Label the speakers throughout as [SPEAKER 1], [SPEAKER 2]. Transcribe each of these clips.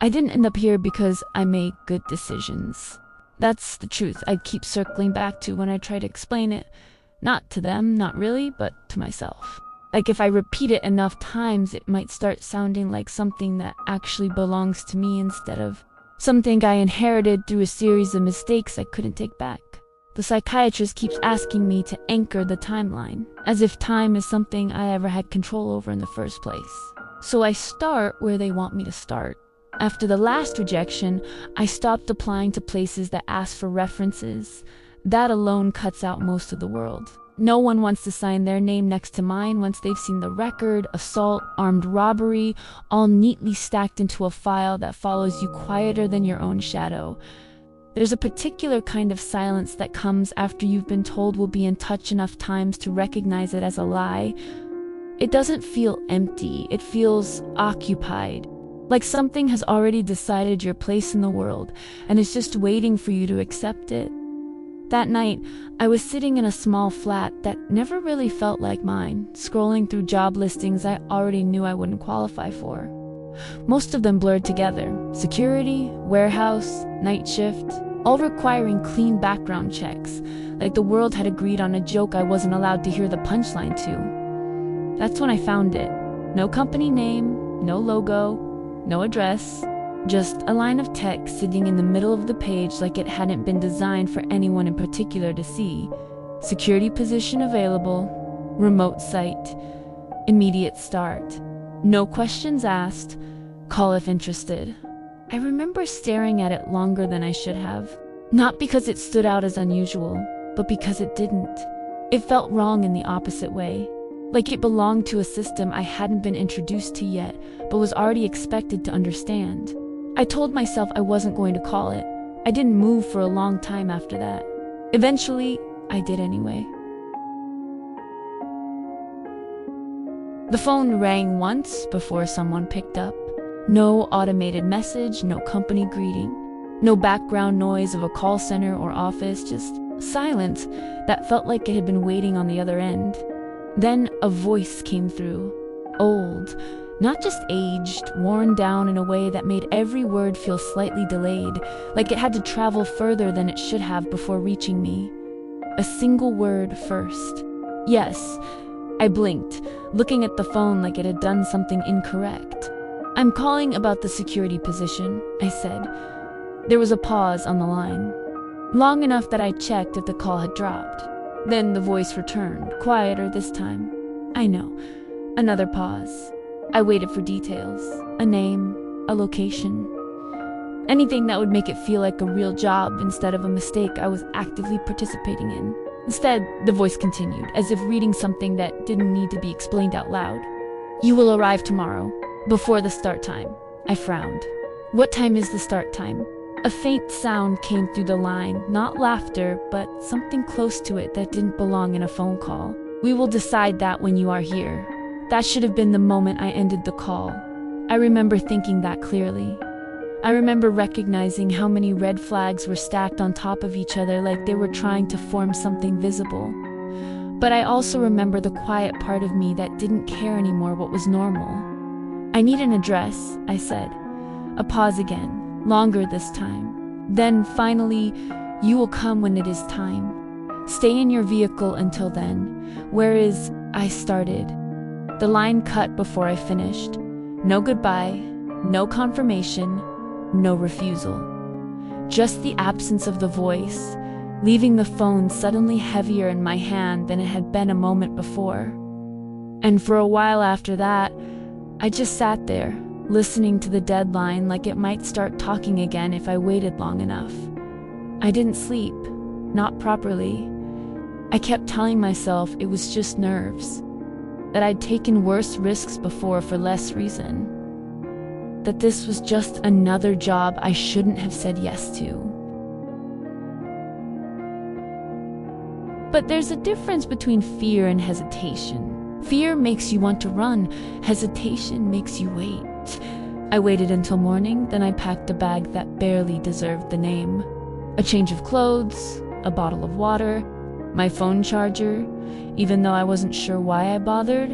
[SPEAKER 1] I didn't end up here because I made good decisions. That's the truth I'd keep circling back to when I try to explain it. Not to them, not really, but to myself. Like if I repeat it enough times, it might start sounding like something that actually belongs to me instead of something I inherited through a series of mistakes I couldn't take back. The psychiatrist keeps asking me to anchor the timeline, as if time is something I ever had control over in the first place. So I start where they want me to start. After the last rejection, I stopped applying to places that ask for references. That alone cuts out most of the world. No one wants to sign their name next to mine once they've seen the record, assault, armed robbery, all neatly stacked into a file that follows you quieter than your own shadow. There's a particular kind of silence that comes after you've been told we'll be in touch enough times to recognize it as a lie. It doesn't feel empty, it feels occupied. Like something has already decided your place in the world and is just waiting for you to accept it. That night, I was sitting in a small flat that never really felt like mine, scrolling through job listings I already knew I wouldn't qualify for. Most of them blurred together: security, warehouse, night shift, all requiring clean background checks, like the world had agreed on a joke I wasn't allowed to hear the punchline to. That's when I found it. No company name, no logo, no address, just a line of text sitting in the middle of the page like it hadn't been designed for anyone in particular to see. Security position available, remote site, immediate start. No questions asked, call if interested. I remember staring at it longer than I should have. Not because it stood out as unusual, but because it didn't. It felt wrong in the opposite way. Like it belonged to a system I hadn't been introduced to yet, but was already expected to understand. I told myself I wasn't going to call it. I didn't move for a long time after that. Eventually, I did anyway. The phone rang once before someone picked up. No automated message, no company greeting, no background noise of a call center or office, just silence that felt like it had been waiting on the other end. Then a voice came through, old, not just aged, worn down in a way that made every word feel slightly delayed, like it had to travel further than it should have before reaching me. A single word first. Yes, I blinked, looking at the phone like it had done something incorrect. I'm calling about the security position, I said. There was a pause on the line, long enough that I checked if the call had dropped. Then the voice returned, quieter this time. I know. Another pause. I waited for details. A name, a location. Anything that would make it feel like a real job instead of a mistake I was actively participating in. Instead, the voice continued, as if reading something that didn't need to be explained out loud. You will arrive tomorrow, before the start time. I frowned. What time is the start time? A faint sound came through the line, not laughter, but something close to it that didn't belong in a phone call. We will decide that when you are here. That should have been the moment I ended the call. I remember thinking that clearly. I remember recognizing how many red flags were stacked on top of each other like they were trying to form something visible. But I also remember the quiet part of me that didn't care anymore what was normal. I need an address, I said. A pause again. Longer this time. Then, finally, you will come when it is time. Stay in your vehicle until then. Where is... I started. The line cut before I finished. No goodbye, no confirmation, no refusal. Just the absence of the voice, leaving the phone suddenly heavier in my hand than it had been a moment before. And for a while after that, I just sat there, listening to the deadline like it might start talking again if I waited long enough. I didn't sleep, not properly. I kept telling myself it was just nerves, that I'd taken worse risks before for less reason, that this was just another job I shouldn't have said yes to. But there's a difference between fear and hesitation. Fear makes you want to run, hesitation makes you wait. I waited until morning, then I packed a bag that barely deserved the name. A change of clothes, a bottle of water, my phone charger, even though I wasn't sure why I bothered.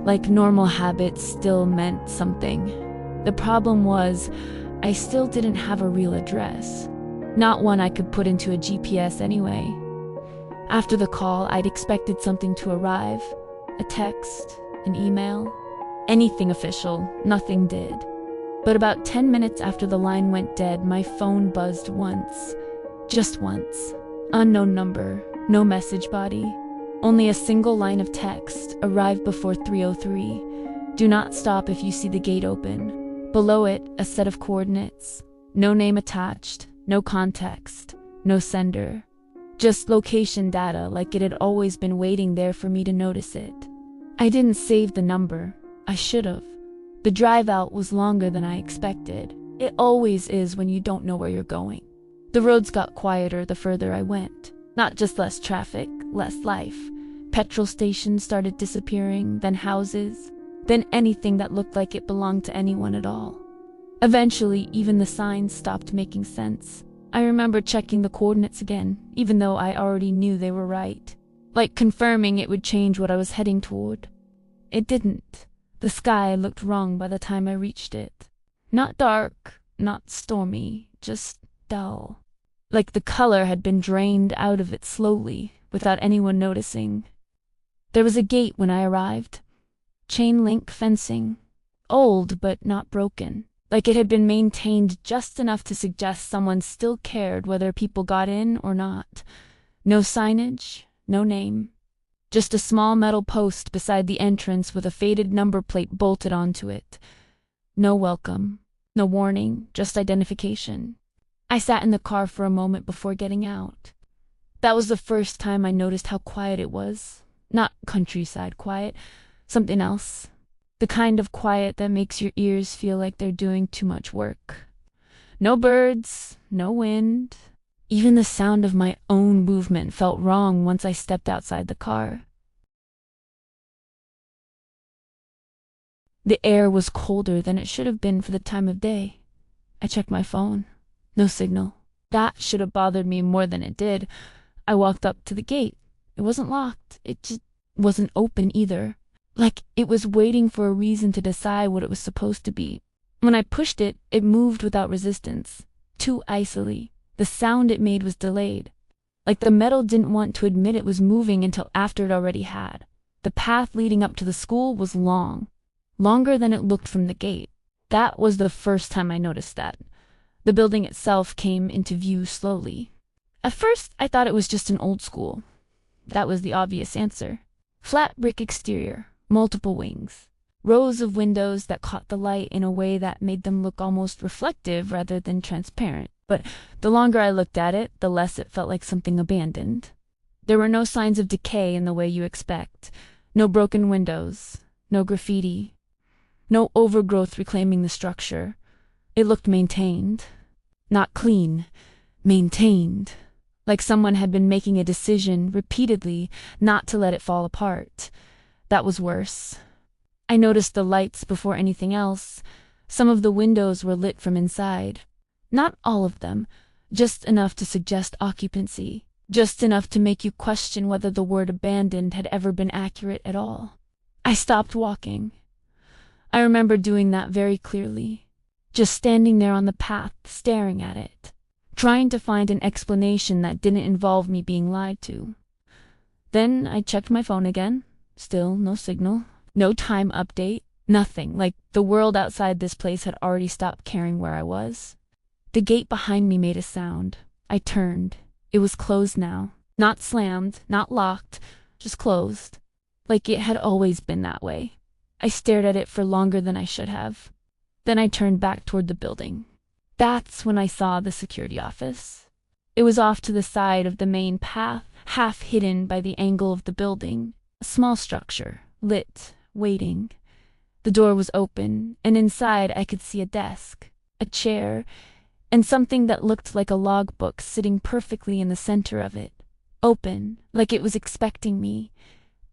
[SPEAKER 1] Like normal habits still meant something. The problem was, I still didn't have a real address. Not one I could put into a GPS anyway. After the call, I'd expected something to arrive. A text, an email, anything official. Nothing did. But about 10 minutes after the line went dead, my phone buzzed once. Just once. Unknown number, no message body. Only a single line of text, arrived before 3:03. Do not stop if you see the gate open. Below it, a set of coordinates. No name attached, no context, no sender. Just location data, like it had always been waiting there for me to notice it. I didn't save the number. I should have. The drive out was longer than I expected. It always is when you don't know where you're going. The roads got quieter the further I went. Not just less traffic, less life. Petrol stations started disappearing, then houses, then anything that looked like it belonged to anyone at all. Eventually, even the signs stopped making sense. I remember checking the coordinates again, even though I already knew they were right. Like confirming it would change what I was heading toward. It didn't. The sky looked wrong by the time I reached it. Not dark, not stormy, just dull. Like the color had been drained out of it slowly, without anyone noticing. There was a gate when I arrived. Chain link fencing. Old, but not broken. Like it had been maintained just enough to suggest someone still cared whether people got in or not. No signage, no name. Just a small metal post beside the entrance with a faded number plate bolted onto it. No welcome, no warning, just identification. I sat in the car for a moment before getting out. That was the first time I noticed how quiet it was. Not countryside quiet, something else. The kind of quiet that makes your ears feel like they're doing too much work. No birds, no wind. Even the sound of my own movement felt wrong once I stepped outside the car. The air was colder than it should have been for the time of day. I checked my phone. No signal. That should have bothered me more than it did. I walked up to the gate. It wasn't locked. It just wasn't open either. Like it was waiting for a reason to decide what it was supposed to be. When I pushed it, it moved without resistance. Too icily. The sound it made was delayed. Like the metal didn't want to admit it was moving until after it already had. The path leading up to the school was long. Longer than it looked from the gate. That was the first time I noticed that. The building itself came into view slowly. At first, I thought it was just an old school. That was the obvious answer. Flat brick exterior, multiple wings. Rows of windows that caught the light in a way that made them look almost reflective rather than transparent. But the longer I looked at it, the less it felt like something abandoned. There were no signs of decay in the way you expect. No broken windows. No graffiti. No overgrowth reclaiming the structure. It looked maintained. Not clean. Maintained. Like someone had been making a decision repeatedly not to let it fall apart. That was worse. I noticed the lights before anything else. Some of the windows were lit from inside. Not all of them, just enough to suggest occupancy, just enough to make you question whether the word abandoned had ever been accurate at all. I stopped walking. I remember doing that very clearly, just standing there on the path, staring at it, trying to find an explanation that didn't involve me being lied to. Then I checked my phone again. Still no signal, no time update, nothing, like the world outside this place had already stopped caring where I was. The gate behind me made a sound. I turned. It was closed now. Not slammed, not locked, just closed. Like it had always been that way. I stared at it for longer than I should have. Then I turned back toward the building. That's when I saw the security office. It was off to the side of the main path, half hidden by the angle of the building. A small structure, lit, waiting. The door was open, and inside I could see a desk, a chair, and something that looked like a logbook sitting perfectly in the center of it. Open, like it was expecting me.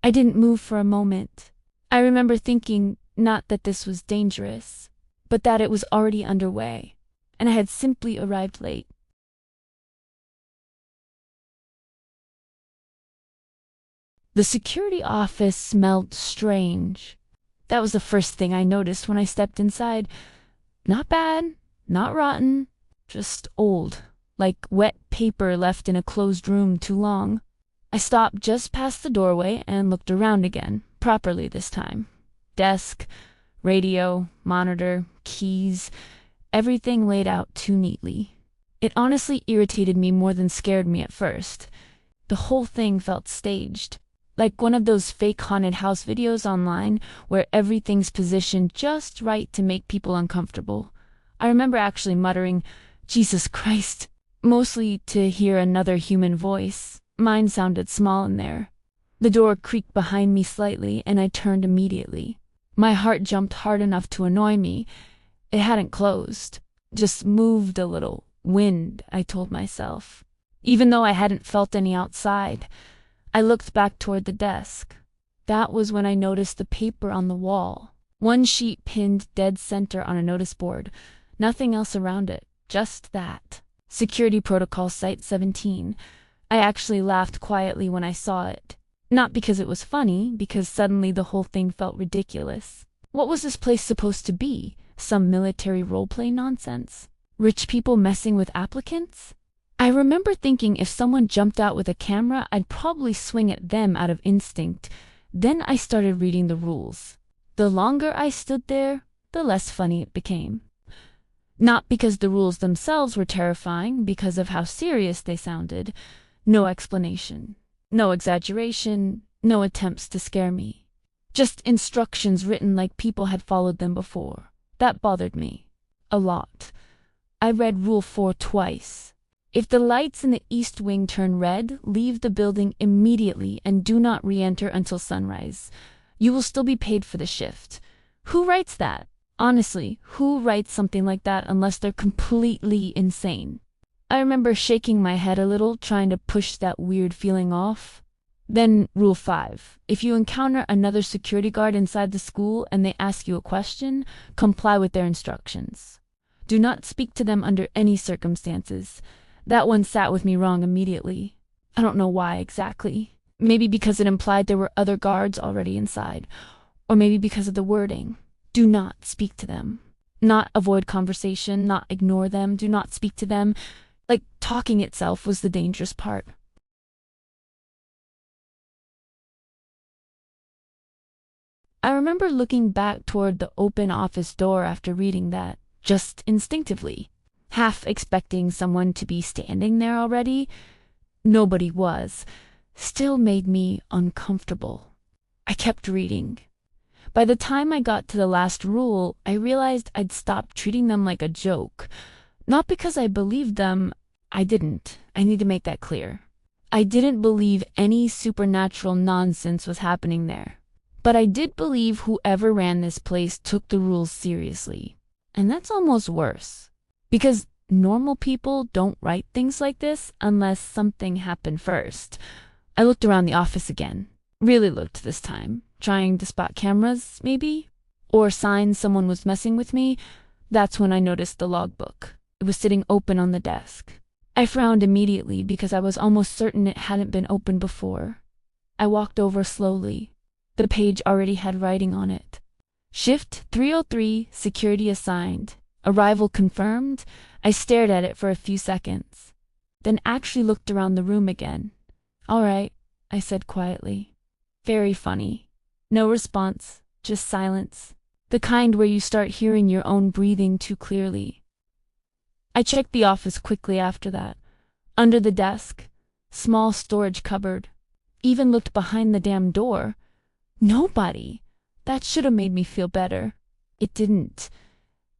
[SPEAKER 1] I didn't move for a moment. I remember thinking not that this was dangerous, but that it was already underway, and I had simply arrived late. The security office smelled strange. That was the first thing I noticed when I stepped inside. Not bad, Not rotten, just old, like wet paper left in a closed room too long. I stopped just past the doorway and looked around again, properly this time. Desk, radio, monitor, keys, everything laid out too neatly. It honestly irritated me more than scared me at first. The whole thing felt staged, like one of those fake haunted house videos online where everything's positioned just right to make people uncomfortable. I remember actually muttering, "Jesus Christ," mostly to hear another human voice. Mine sounded small in there. The door creaked behind me slightly, and I turned immediately. My heart jumped hard enough to annoy me. It hadn't closed, just moved a little. Wind, I told myself. Even though I hadn't felt any outside, I looked back toward the desk. That was when I noticed the paper on the wall. One sheet pinned dead center on a notice board. Nothing else around it, just that. Security Protocol Site 17. I actually laughed quietly when I saw it. Not because it was funny, because suddenly the whole thing felt ridiculous. What was this place supposed to be? Some military roleplay nonsense? Rich people messing with applicants? I remember thinking if someone jumped out with a camera, I'd probably swing at them out of instinct. Then I started reading the rules. The longer I stood there, the less funny it became. Not because the rules themselves were terrifying, because of how serious they sounded. No explanation, no exaggeration, no attempts to scare me. Just instructions written like people had followed them before. That bothered me. A lot. I read Rule 4 twice. If the lights in the east wing turn red, leave the building immediately and do not re-enter until sunrise. You will still be paid for the shift. Who writes that? Honestly, who writes something like that unless they're completely insane? I remember shaking my head a little, trying to push that weird feeling off. Then Rule 5. If you encounter another security guard inside the school and they ask you a question, comply with their instructions. Do not speak to them under any circumstances. That one sat with me wrong immediately. I don't know why exactly. Maybe because it implied there were other guards already inside, or maybe because of the wording. Do not speak to them. Not avoid conversation, not ignore them, do not speak to them. Like talking itself was the dangerous part. I remember looking back toward the open office door after reading that, just instinctively, half expecting someone to be standing there already. Nobody was. Still made me uncomfortable. I kept reading. By the time I got to the last rule, I realized I'd stopped treating them like a joke. Not because I believed them. I didn't. I need to make that clear. I didn't believe any supernatural nonsense was happening there. But I did believe whoever ran this place took the rules seriously. And that's almost worse. Because normal people don't write things like this unless something happened first. I looked around the office again. Really looked this time. Trying to spot cameras, maybe? Or signs someone was messing with me. That's when I noticed the logbook. It was sitting open on the desk. I frowned immediately because I was almost certain it hadn't been opened before. I walked over slowly. The page already had writing on it. Shift 303, security assigned. Arrival confirmed. I stared at it for a few seconds, then actually looked around the room again. "All right," I said quietly. Very funny. No response, just silence. The kind where you start hearing your own breathing too clearly. I checked the office quickly after that. Under the desk, small storage cupboard. Even looked behind the damn door. Nobody. That should have made me feel better. It didn't.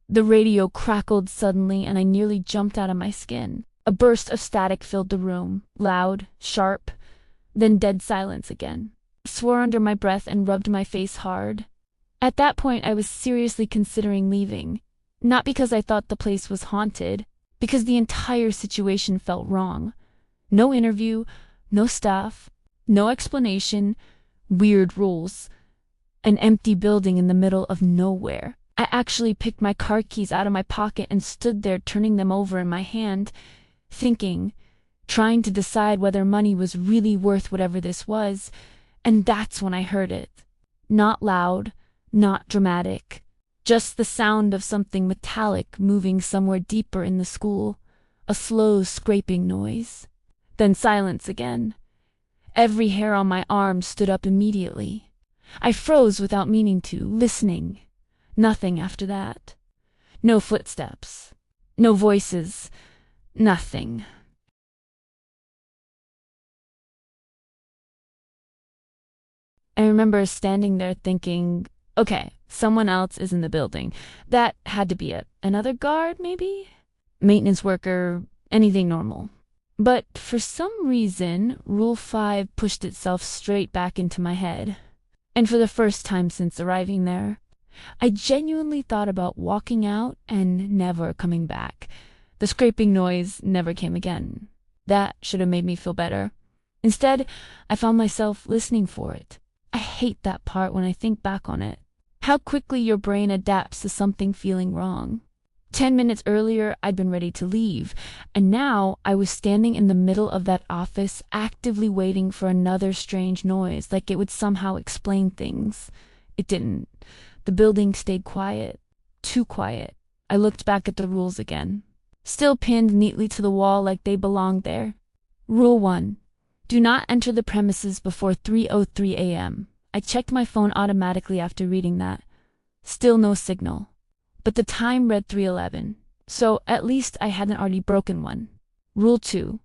[SPEAKER 1] The radio crackled suddenly and I nearly jumped out of my skin. A burst of static filled the room, loud, sharp, then dead silence again. Swore under my breath and rubbed my face hard. At that point I was seriously considering leaving. Not because I thought the place was haunted, because the entire situation felt wrong. No interview, no staff, no explanation, weird rules. An empty building in the middle of nowhere. I actually picked my car keys out of my pocket and stood there turning them over in my hand, thinking, trying to decide whether money was really worth whatever this was, and that's when I heard it. Not loud, not dramatic, Just the sound of something metallic moving somewhere deeper in the school, a slow scraping noise. Then silence again. Every hair on my arm stood up immediately. I froze without meaning to, listening. Nothing after that. No footsteps. No voices. Nothing. I remember standing there thinking, okay, someone else is in the building. That had to be it. Another guard, maybe? Maintenance worker, anything normal. But for some reason, Rule 5 pushed itself straight back into my head. And for the first time since arriving there, I genuinely thought about walking out and never coming back. The scraping noise never came again. That should have made me feel better. Instead, I found myself listening for it. I hate that part when I think back on it. How quickly your brain adapts to something feeling wrong. 10 minutes earlier, I'd been ready to leave, and now I was standing in the middle of that office, actively waiting for another strange noise, like it would somehow explain things. It didn't. The building stayed quiet. Too quiet. I looked back at the rules again. Still pinned neatly to the wall like they belonged there. Rule 1. Do not enter the premises before 3:03 a.m. I checked my phone automatically after reading that. Still no signal. But the time read 3:11, so at least I hadn't already broken one. Rule 2.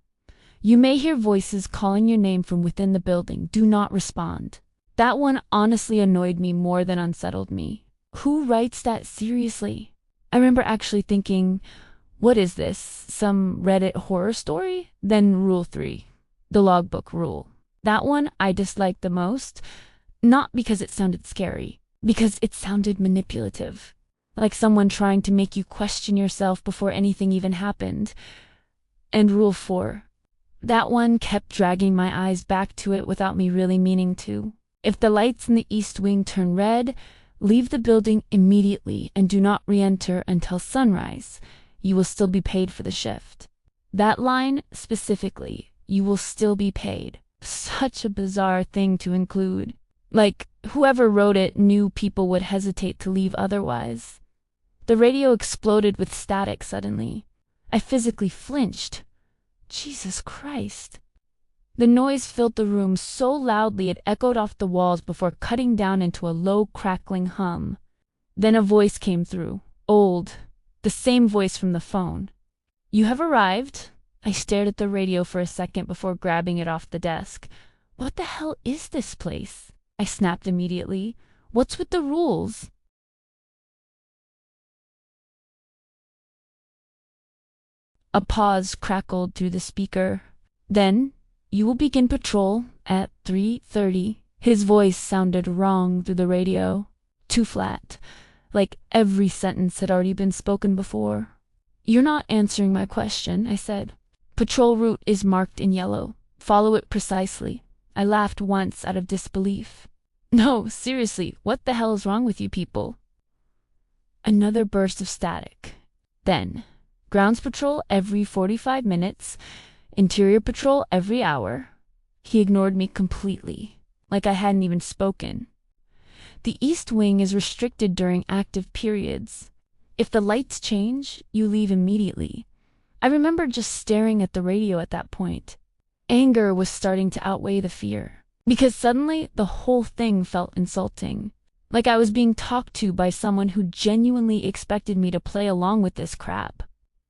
[SPEAKER 1] You may hear voices calling your name from within the building. Do not respond. That one honestly annoyed me more than unsettled me. Who writes that seriously? I remember actually thinking, what is this? Some Reddit horror story? Then Rule 3. The logbook rule. That one I disliked the most, not because it sounded scary, because it sounded manipulative. Like someone trying to make you question yourself before anything even happened. And Rule 4. That one kept dragging my eyes back to it without me really meaning to. If the lights in the East Wing turn red, leave the building immediately and do not re-enter until sunrise. You will still be paid for the shift. That line, specifically, you will still be paid. Such a bizarre thing to include. Like, whoever wrote it knew people would hesitate to leave otherwise. The radio exploded with static suddenly. I physically flinched. Jesus Christ. The noise filled the room so loudly it echoed off the walls before cutting down into a low, crackling hum. Then a voice came through. Old. The same voice from the phone. You have arrived. I stared at the radio for a second before grabbing it off the desk. What the hell is this place? I snapped immediately. What's with the rules? A pause crackled through the speaker. Then, you will begin patrol at 3:30. His voice sounded wrong through the radio. Too flat. Like every sentence had already been spoken before. You're not answering my question, I said. Patrol route is marked in yellow. Follow it precisely. I laughed once out of disbelief. No, seriously, what the hell is wrong with you people? Another burst of static. Then, grounds patrol every 45 minutes, interior patrol every hour. He ignored me completely, like I hadn't even spoken. The East Wing is restricted during active periods. If the lights change, you leave immediately. I remember just staring at the radio at that point. Anger was starting to outweigh the fear, because suddenly the whole thing felt insulting. Like I was being talked to by someone who genuinely expected me to play along with this crap.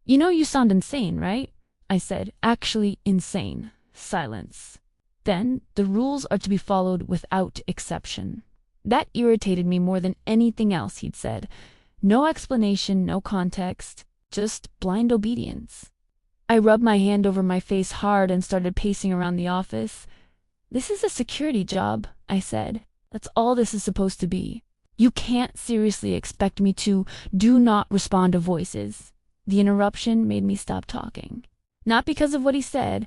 [SPEAKER 1] You know you sound insane, right? I said, actually insane. Silence. Then, the rules are to be followed without exception. That irritated me more than anything else he'd said. No explanation, no context, just blind obedience. I rubbed my hand over my face hard and started pacing around the office. This is a security job, I said. That's all this is supposed to be. You can't seriously expect me to do not respond to voices. The interruption made me stop talking. Not because of what he said,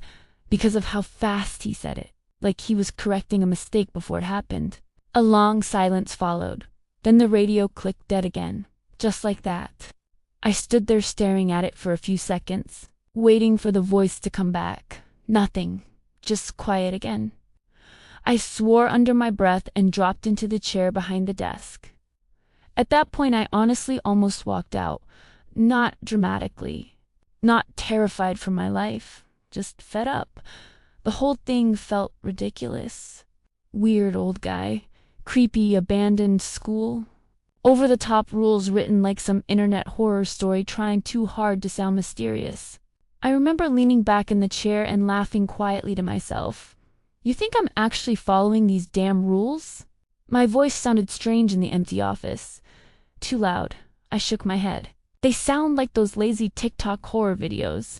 [SPEAKER 1] because of how fast he said it, like he was correcting a mistake before it happened. A long silence followed. Then the radio clicked dead again, just like that. I stood there staring at it for a few seconds, waiting for the voice to come back. Nothing, just quiet again. I swore under my breath and dropped into the chair behind the desk. At that point, I honestly almost walked out. Not dramatically, not terrified for my life, just fed up. The whole thing felt ridiculous. Weird old guy, creepy abandoned school, over the top rules written like some internet horror story trying too hard to sound mysterious. I remember leaning back in the chair and laughing quietly to myself. You think I'm actually following these damn rules? My voice sounded strange in the empty office. Too loud. I shook my head. They sound like those lazy TikTok horror videos.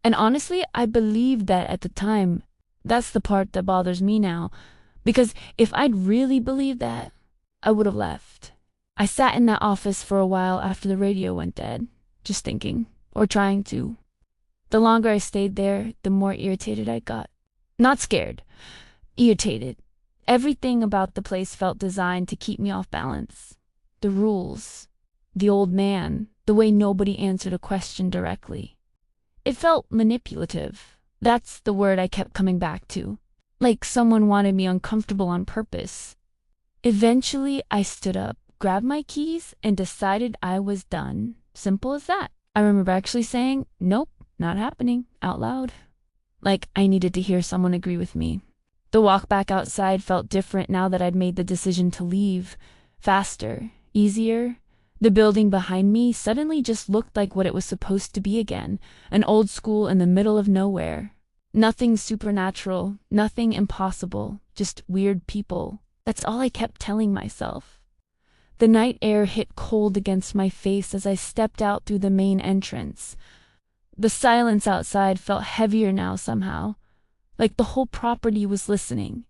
[SPEAKER 1] And honestly, I believed that at the time. That's the part that bothers me now. Because if I'd really believed that, I would have left. I sat in that office for a while after the radio went dead, just thinking, or trying to. The longer I stayed there, the more irritated I got. Not scared, irritated. Everything about the place felt designed to keep me off balance. The rules, the old man, the way nobody answered a question directly. It felt manipulative. That's the word I kept coming back to. Like someone wanted me uncomfortable on purpose. Eventually, I stood up, grabbed my keys, and decided I was done. Simple as that. I remember actually saying, "Nope, not happening," out loud. Like I needed to hear someone agree with me. The walk back outside felt different now that I'd made the decision to leave. Faster, easier. The building behind me suddenly just looked like what it was supposed to be again, an old school in the middle of nowhere. Nothing supernatural, nothing impossible, just weird people. That's all I kept telling myself. The night air hit cold against my face as I stepped out through the main entrance. The silence outside felt heavier now somehow, like the whole property was listening.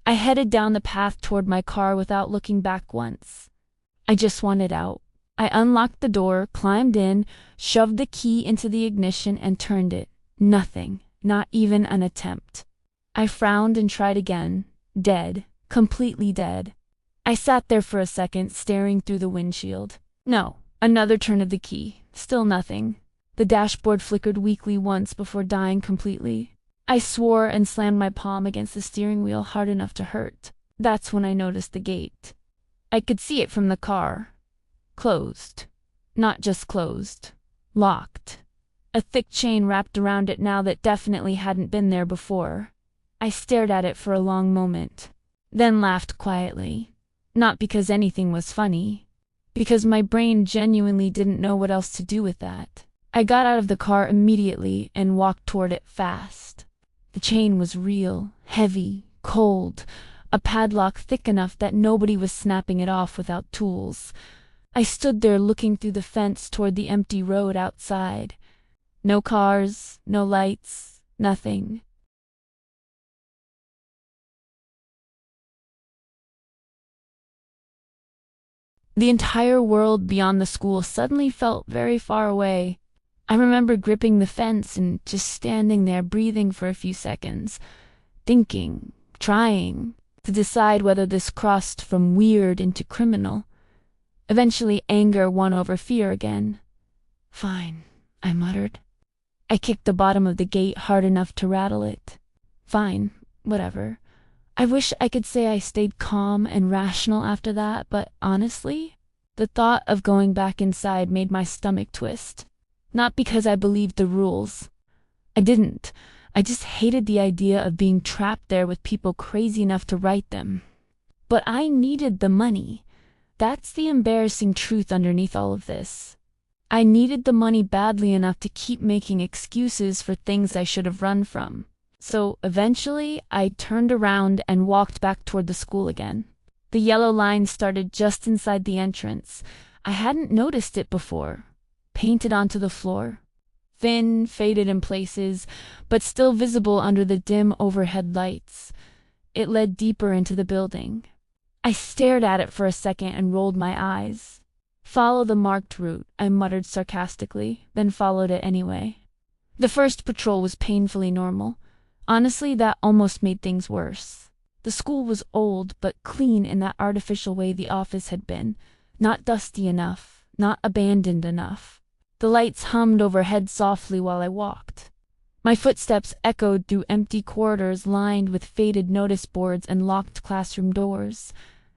[SPEAKER 1] I headed down the path toward my car without looking back once. I just wanted out. I unlocked the door, climbed in, shoved the key into the ignition, and turned it. Nothing, not even an attempt. I frowned and tried again. Dead, completely dead. I sat there for a second, staring through the windshield. No, another turn of the key. Still nothing. The dashboard flickered weakly once before dying completely. I swore and slammed my palm against the steering wheel hard enough to hurt. That's when I noticed the gate. I could see it from the car. Closed. Not just closed. Locked. A thick chain wrapped around it now that definitely hadn't been there before. I stared at it for a long moment, then laughed quietly. Not because anything was funny, because my brain genuinely didn't know what else to do with that. I got out of the car immediately and walked toward it fast. The chain was real, heavy, cold, a padlock thick enough that nobody was snapping it off without tools. I stood there looking through the fence toward the empty road outside. No cars, no lights, nothing. The entire world beyond the school suddenly felt very far away. I remember gripping the fence and just standing there breathing for a few seconds, thinking, trying to decide whether this crossed from weird into criminal. Eventually anger won over fear again. "Fine," I muttered. I kicked the bottom of the gate hard enough to rattle it. Fine, whatever. I wish I could say I stayed calm and rational after that, but honestly, the thought of going back inside made my stomach twist. Not because I believed the rules. I didn't. I just hated the idea of being trapped there with people crazy enough to write them. But I needed the money. That's the embarrassing truth underneath all of this. I needed the money badly enough to keep making excuses for things I should have run from. So eventually, I turned around and walked back toward the school again. The yellow line started just inside the entrance. I hadn't noticed it before. Painted onto the floor. Thin, faded in places, but still visible under the dim overhead lights. It led deeper into the building. I stared at it for a second and rolled my eyes. "Follow the marked route," I muttered sarcastically, then followed it anyway. The first patrol was painfully normal. Honestly, that almost made things worse. The school was old, but clean in that artificial way the office had been. Not dusty enough, not abandoned enough. The lights hummed overhead softly while I walked. My footsteps echoed through empty corridors lined with faded notice boards and locked classroom doors.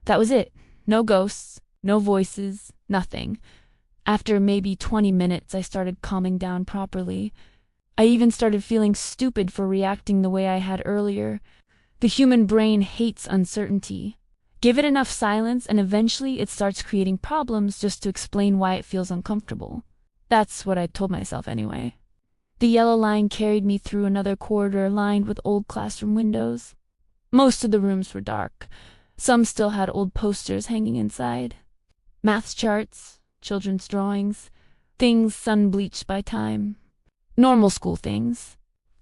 [SPEAKER 1] That was it. No ghosts, no voices, nothing. After maybe 20 minutes, I started calming down properly. I even started feeling stupid for reacting the way I had earlier. The human brain hates uncertainty. Give it enough silence and eventually it starts creating problems just to explain why it feels uncomfortable. That's what I told myself anyway. The yellow line carried me through another corridor lined with old classroom windows. Most of the rooms were dark. Some still had old posters hanging inside. Math charts, children's drawings, things sun-bleached by time. Normal school things.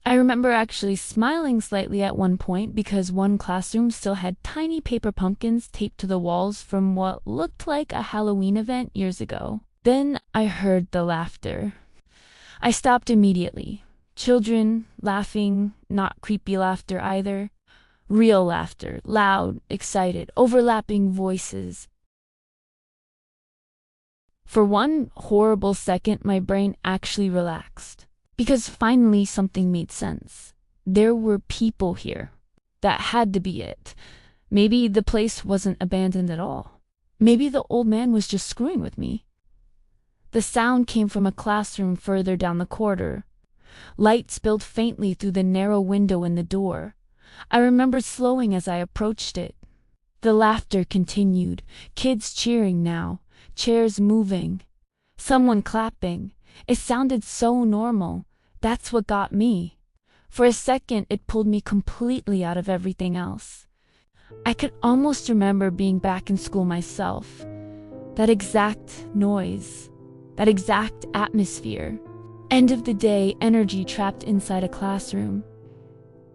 [SPEAKER 1] I remember actually smiling slightly at one point because one classroom still had tiny paper pumpkins taped to the walls from what looked like a Halloween event years ago. Then I heard the laughter. I stopped immediately. Children laughing, not creepy laughter either. Real laughter, loud, excited, overlapping voices. For one horrible second, my brain actually relaxed. Because finally something made sense. There were people here. That had to be it. Maybe the place wasn't abandoned at all. Maybe the old man was just screwing with me. The sound came from a classroom further down the corridor. Light spilled faintly through the narrow window in the door. I remembered slowing as I approached it. The laughter continued, kids cheering now, chairs moving, someone clapping. It sounded so normal. That's what got me. For a second, it pulled me completely out of everything else. I could almost remember being back in school myself. That exact noise, that exact atmosphere. End of the day energy trapped inside a classroom.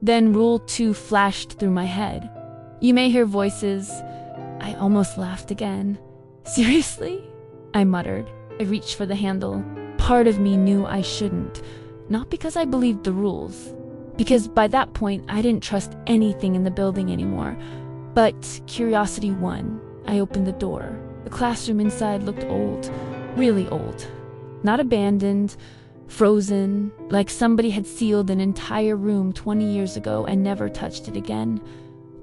[SPEAKER 1] Then Rule 2 flashed through my head. You may hear voices. I almost laughed again. Seriously? I muttered. I reached for the handle. Part of me knew I shouldn't. Not because I believed the rules. Because by that point, I didn't trust anything in the building anymore. But curiosity won. I opened the door. The classroom inside looked old. Really old. Not abandoned. Frozen. Like somebody had sealed an entire room 20 years ago and never touched it again.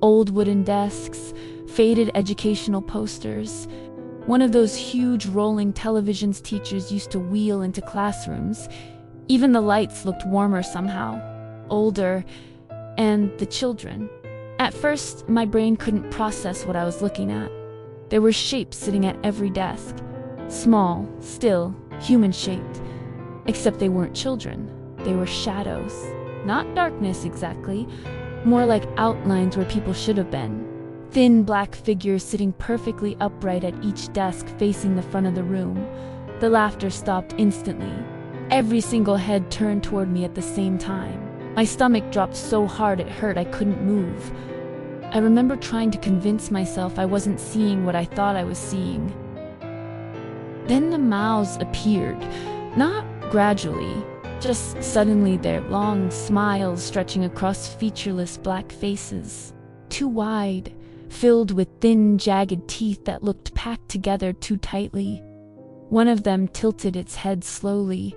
[SPEAKER 1] Old wooden desks. Faded educational posters. One of those huge rolling televisions teachers used to wheel into classrooms. Even the lights looked warmer somehow, older, and the children. At first, my brain couldn't process what I was looking at. There were shapes sitting at every desk. Small, still, human-shaped. Except they weren't children. They were shadows. Not darkness exactly, more like outlines where people should have been. Thin black figures sitting perfectly upright at each desk facing the front of the room. The laughter stopped instantly. Every single head turned toward me at the same time. My stomach dropped so hard it hurt I couldn't move. I remember trying to convince myself I wasn't seeing what I thought I was seeing. Then the mouths appeared, not gradually, just suddenly their long smiles stretching across featureless black faces. Too wide, filled with thin, jagged teeth that looked packed together too tightly. One of them tilted its head slowly,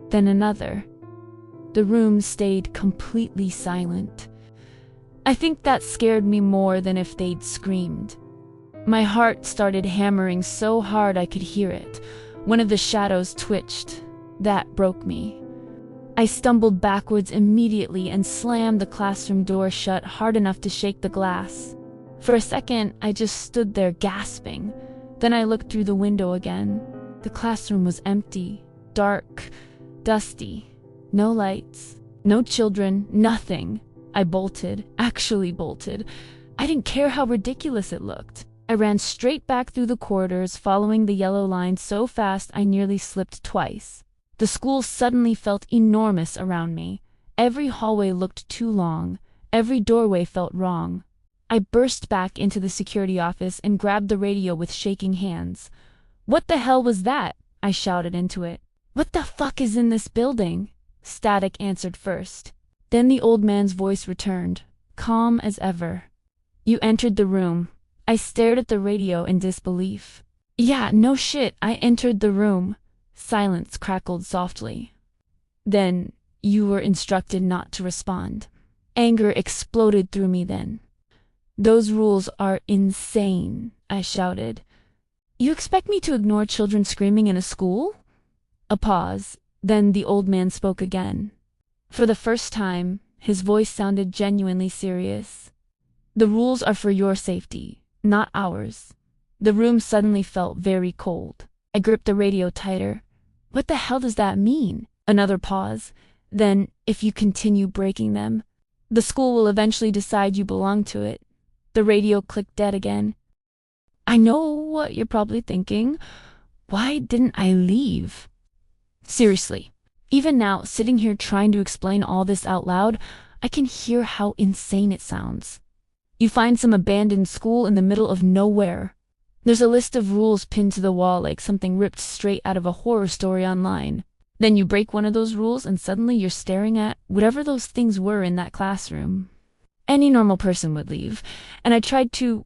[SPEAKER 1] then another. The room stayed completely silent. I think that scared me more than if they'd screamed. My heart started hammering so hard I could hear it. One of the shadows twitched. That broke me. I stumbled backwards immediately and slammed the classroom door shut hard enough to shake the glass. For a second, I just stood there gasping. Then I looked through the window again. The classroom was empty, dark, dusty. No lights, no children, nothing. I bolted, actually bolted. I didn't care how ridiculous it looked. I ran straight back through the corridors, following the yellow line so fast I nearly slipped twice. The school suddenly felt enormous around me. Every hallway looked too long. Every doorway felt wrong. I burst back into the security office and grabbed the radio with shaking hands. "What the hell was that?" I shouted into it. "What the fuck is in this building?" Static answered first. Then the old man's voice returned, calm as ever. "You entered the room." I stared at the radio in disbelief. "Yeah, no shit, I entered the room." Silence crackled softly. "Then You were instructed not to respond. Anger exploded through me then. Those rules are insane, I shouted. You expect me to ignore children screaming in a school? A pause, then the old man spoke again. For the first time, his voice sounded genuinely serious. The rules are for your safety, not ours. The room suddenly felt very cold. I gripped the radio tighter. What the hell does that mean? Another pause. Then, if you continue breaking them, the school will eventually decide you belong to it. The radio clicked dead again. I know what you're probably thinking. Why didn't I leave? Seriously, even now, sitting here trying to explain all this out loud, I can hear how insane it sounds. You find some abandoned school in the middle of nowhere. There's a list of rules pinned to the wall like something ripped straight out of a horror story online. Then you break one of those rules and suddenly you're staring at whatever those things were in that classroom. Any normal person would leave, and I tried to.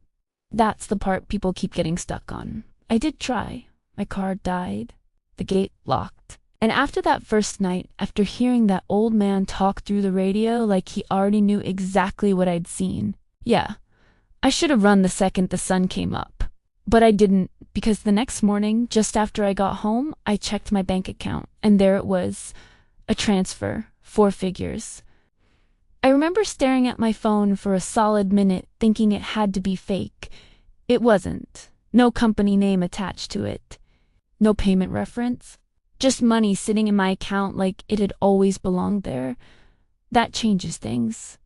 [SPEAKER 1] That's the part people keep getting stuck on. I did try. My car died. The gate locked. And after that first night, after hearing that old man talk through the radio like he already knew exactly what I'd seen, yeah, I should have run the second the sun came up. But I didn't, because the next morning, just after I got home, I checked my bank account, and there it was. A transfer, 4 figures. I remember staring at my phone for a solid minute, thinking it had to be fake. It wasn't. No company name attached to it. No payment reference. Just money sitting in my account like it had always belonged there. That changes things.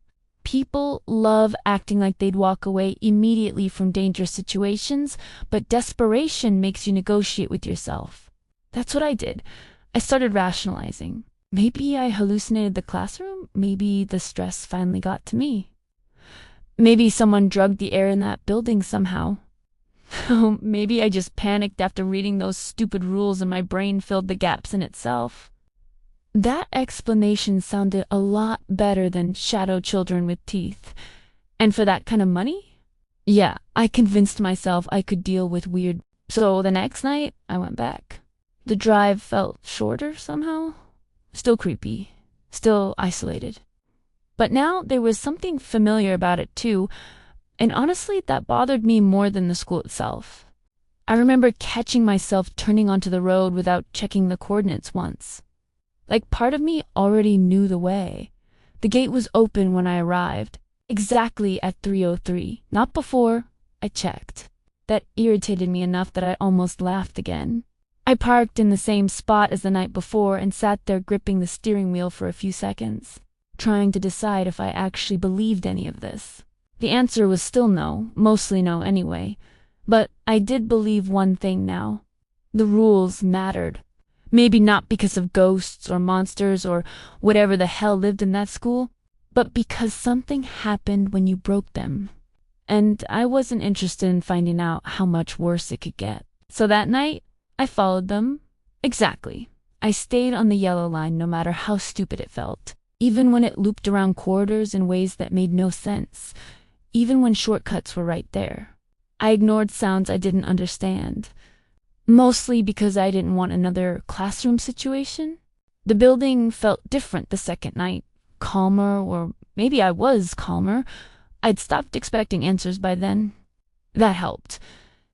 [SPEAKER 1] People love acting like they'd walk away immediately from dangerous situations, but desperation makes you negotiate with yourself. That's what I did. I started rationalizing. Maybe I hallucinated the classroom. Maybe the stress finally got to me. Maybe someone drugged the air in that building somehow. Oh, maybe I just panicked after reading those stupid rules and my brain filled the gaps in itself. That explanation sounded a lot better than shadow children with teeth. And for that kind of money? Yeah, I convinced myself I could deal with weird. So the next night, I went back. The drive felt shorter somehow. Still creepy. Still isolated. But now there was something familiar about it too. And honestly, that bothered me more than the school itself. I remember catching myself turning onto the road without checking the coordinates once. Like part of me already knew the way. The gate was open when I arrived, exactly at 3:03, not before. I checked. That irritated me enough that I almost laughed again. I parked in the same spot as the night before and sat there gripping the steering wheel for a few seconds, trying to decide if I actually believed any of this. The answer was still no, mostly no anyway, but I did believe one thing now. The rules mattered. Maybe not because of ghosts or monsters or whatever the hell lived in that school, but because something happened when you broke them. And I wasn't interested in finding out how much worse it could get. So that night, I followed them. Exactly. I stayed on the yellow line no matter how stupid it felt, even when it looped around corridors in ways that made no sense. Even when shortcuts were right there. I ignored sounds I didn't understand. Mostly because I didn't want another classroom situation. The building felt different the second night. Calmer, or maybe I was calmer. I'd stopped expecting answers by then. That helped.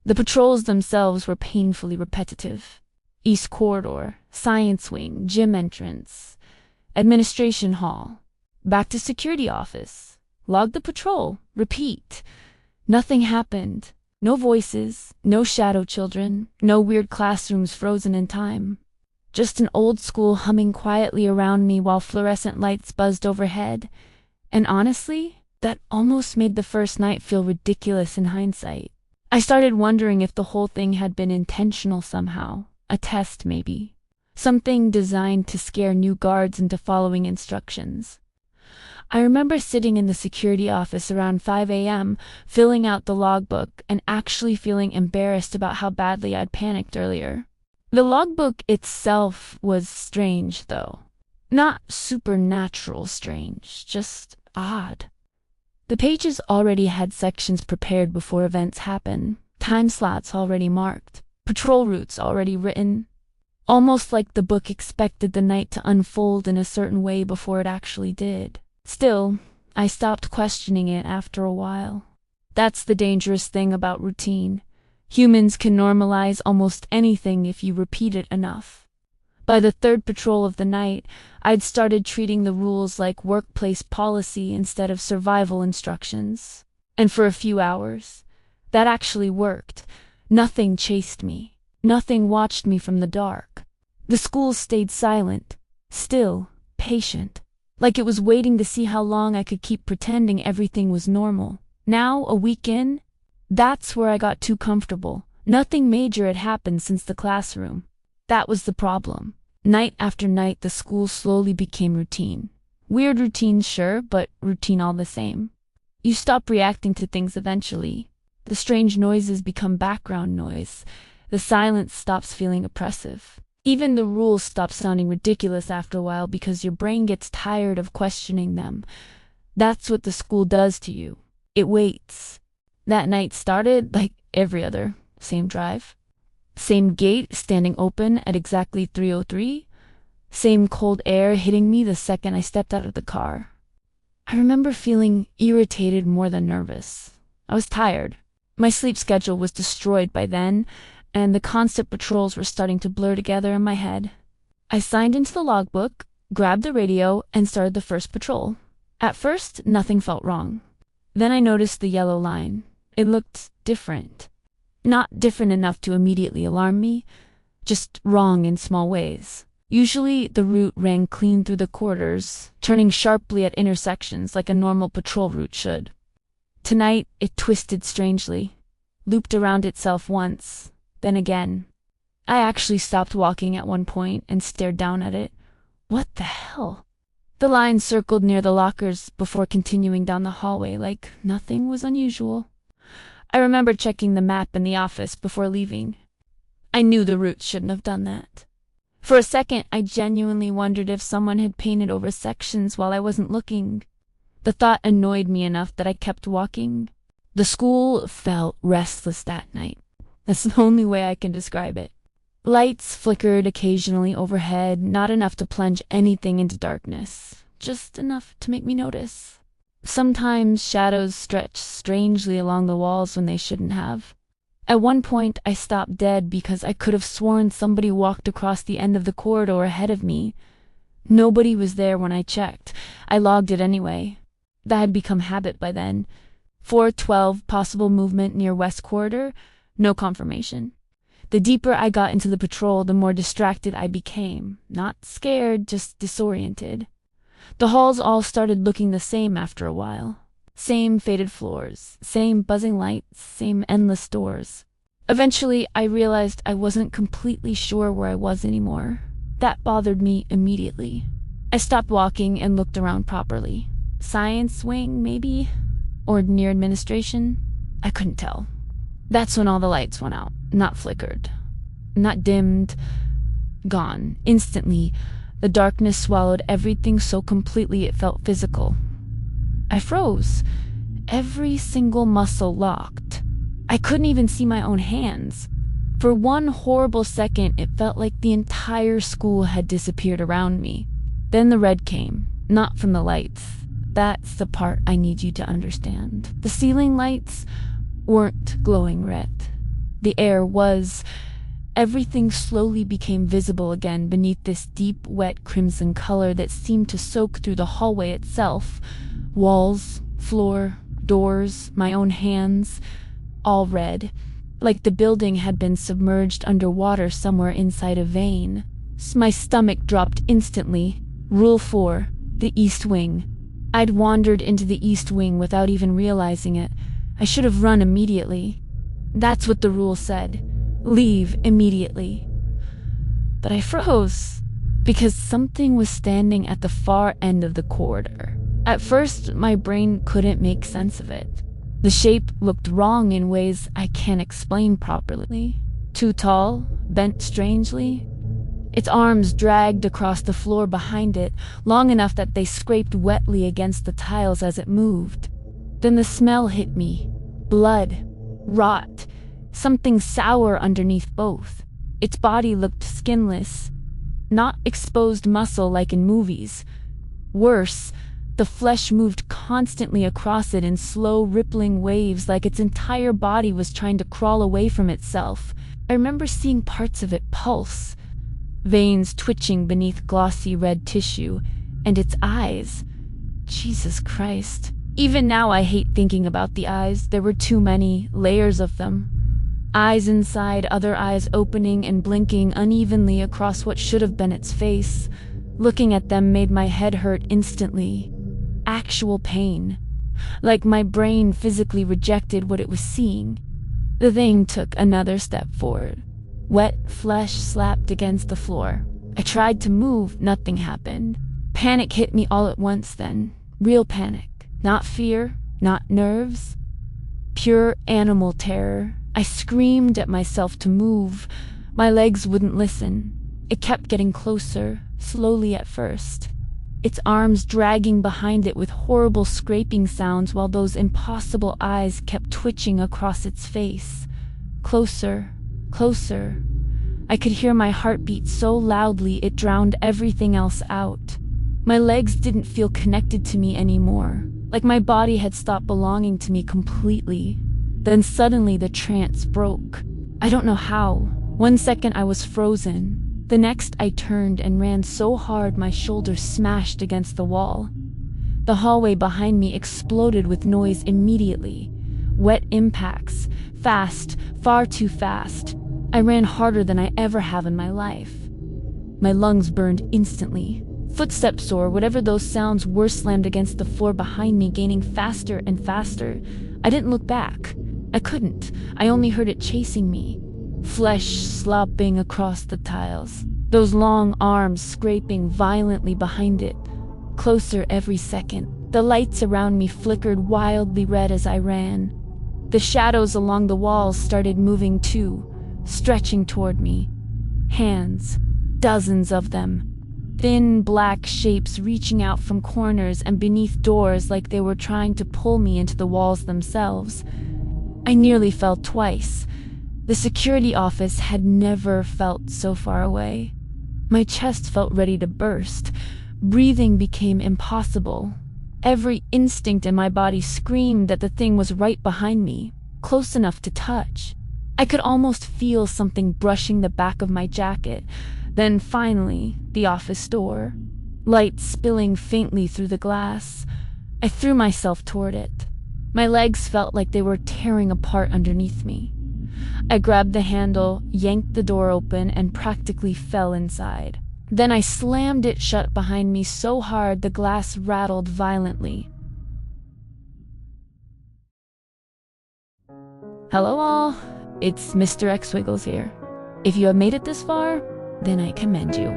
[SPEAKER 1] The patrols themselves were painfully repetitive. East Corridor, Science Wing, Gym Entrance, Administration Hall, back to Security Office. Log the patrol. Repeat. Nothing happened. No voices, no shadow children, no weird classrooms frozen in time. Just an old school humming quietly around me while fluorescent lights buzzed overhead. And honestly, that almost made the first night feel ridiculous in hindsight. I started wondering if the whole thing had been intentional somehow. A test, maybe. Something designed to scare new guards into following instructions. I remember sitting in the security office around 5 a.m., filling out the logbook, and actually feeling embarrassed about how badly I'd panicked earlier. The logbook itself was strange, though. Not supernatural strange, just odd. The pages already had sections prepared before events happen, time slots already marked, patrol routes already written. almost like the book expected the night to unfold in a certain way before it actually did. Still, I stopped questioning it after a while. That's the dangerous thing about routine. Humans can normalize almost anything if you repeat it enough. By the third patrol of the night, I'd started treating the rules like workplace policy instead of survival instructions. And for a few hours, that actually worked. Nothing chased me. Nothing watched me from the dark. The school stayed silent, still, patient, like it was waiting to see how long I could keep pretending everything was normal. Now, a week in, that's where I got too comfortable. Nothing major had happened since the classroom. That was the problem. Night after night, the school slowly became routine. Weird routine, sure, but routine all the same. You stop reacting to things eventually. The strange noises become background noise. The silence stops feeling oppressive. Even the rules stop sounding ridiculous after a while because your brain gets tired of questioning them. That's what the school does to you. It waits. That night started like every other. Same drive. Same gate standing open at exactly 3:03. Same cold air hitting me the second I stepped out of the car. I remember feeling irritated more than nervous. I was tired. My sleep schedule was destroyed by then, and the constant patrols were starting to blur together in my head. I signed into the logbook, grabbed the radio, and started the first patrol. At first, nothing felt wrong. Then I noticed the yellow line. It looked different. Not different enough to immediately alarm me, just wrong in small ways. Usually, the route ran clean through the corridors, turning sharply at intersections like a normal patrol route should. Tonight, it twisted strangely, looped around itself once, then again. I actually stopped walking at one point and stared down at it. What the hell? The line circled near the lockers before continuing down the hallway like nothing was unusual. I remember checking the map in the office before leaving. I knew the route shouldn't have done that. For a second, I genuinely wondered if someone had painted over sections while I wasn't looking. The thought annoyed me enough that I kept walking. The school felt restless that night. That's the only way I can describe it. Lights flickered occasionally overhead, not enough to plunge anything into darkness, just enough to make me notice. Sometimes shadows stretched strangely along the walls when they shouldn't have. At one point, I stopped dead because I could have sworn somebody walked across the end of the corridor ahead of me. Nobody was there when I checked. I logged it anyway. That had become habit by then. 412 possible movement near West Corridor, no confirmation. The deeper I got into the patrol, the more distracted I became. Not scared, just disoriented. The halls all started looking the same after a while. Same faded floors, same buzzing lights, same endless doors. Eventually, I realized I wasn't completely sure where I was anymore. That bothered me immediately. I stopped walking and looked around properly. Science wing, maybe? Or near administration? I couldn't tell. That's when all the lights went out, not flickered, not dimmed, gone. Instantly, the darkness swallowed everything so completely it felt physical. I froze. Every single muscle locked. I couldn't even see my own hands. For one horrible second, it felt like the entire school had disappeared around me. Then the red came, not from the lights. That's the part I need you to understand. The ceiling lights weren't glowing red. The air was. Everything slowly became visible again beneath this deep, wet crimson color that seemed to soak through the hallway itself. Walls, floor, doors, my own hands, all red, like the building had been submerged underwater somewhere inside a vein. My stomach dropped instantly. Rule 4, the East Wing. I'd wandered into the East Wing without even realizing it. I should have run immediately. That's what the rule said. Leave immediately. But I froze, because something was standing at the far end of the corridor. At first, my brain couldn't make sense of it. The shape looked wrong in ways I can't explain properly. Too tall, bent strangely. Its arms dragged across the floor behind it, long enough that they scraped wetly against the tiles as it moved. Then the smell hit me. Blood. Rot. Something sour underneath both. Its body looked skinless, not exposed muscle like in movies. Worse, the flesh moved constantly across it in slow, rippling waves like its entire body was trying to crawl away from itself. I remember seeing parts of it pulse, veins twitching beneath glossy red tissue, and its eyes. Jesus Christ. Even now I hate thinking about the eyes. There were too many layers of them. Eyes inside, other eyes opening and blinking unevenly across what should have been its face. Looking at them made my head hurt instantly. Actual pain. Like my brain physically rejected what it was seeing. The thing took another step forward. Wet flesh slapped against the floor. I tried to move, nothing happened. Panic hit me all at once then. Real panic. Not fear, not nerves. Pure animal terror. I screamed at myself to move. My legs wouldn't listen. It kept getting closer, slowly at first. Its arms dragging behind it with horrible scraping sounds while those impossible eyes kept twitching across its face. Closer, closer. I could hear my heartbeat so loudly it drowned everything else out. My legs didn't feel connected to me anymore, like my body had stopped belonging to me completely. Then suddenly the trance broke. I don't know how. 1 second I was frozen. The next I turned and ran so hard my shoulders smashed against the wall. The hallway behind me exploded with noise immediately. Wet impacts. Fast, far too fast. I ran harder than I ever have in my life. My lungs burned instantly. Footsteps or whatever those sounds were slammed against the floor behind me, gaining faster and faster. I didn't look back. I couldn't. I only heard it chasing me. Flesh slopping across the tiles. Those long arms scraping violently behind it. Closer every second. The lights around me flickered wildly red as I ran. The shadows along the walls started moving too, stretching toward me. Hands. Dozens of them. Thin black shapes reaching out from corners and beneath doors like they were trying to pull me into the walls themselves. I nearly fell twice. The security office had never felt so far away. My chest felt ready to burst. Breathing became impossible. Every instinct in my body screamed that the thing was right behind me, close enough to touch. I could almost feel something brushing the back of my jacket. Then finally, the office door. Light spilling faintly through the glass. I threw myself toward it. My legs felt like they were tearing apart underneath me. I grabbed the handle, yanked the door open, and practically fell inside. Then I slammed it shut behind me so hard the glass rattled violently. Hello all, it's Mr. X Wiggles here. If you have made it this far, then I commend you.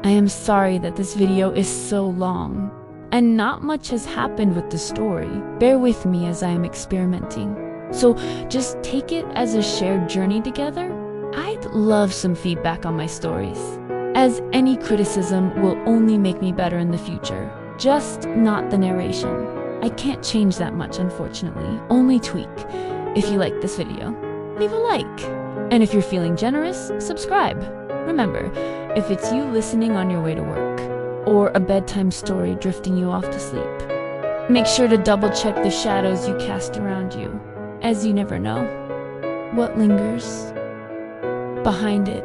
[SPEAKER 1] I am sorry that this video is so long, and not much has happened with the story. Bear with me as I am experimenting. So just take it as a shared journey together. I'd love some feedback on my stories, as any criticism will only make me better in the future, just not the narration. I can't change that much, unfortunately, only tweak. If you like this video, leave a like. And if you're feeling generous, subscribe. Remember, if it's you listening on your way to work, or a bedtime story drifting you off to sleep, make sure to double check the shadows you cast around you, as you never know what lingers behind it.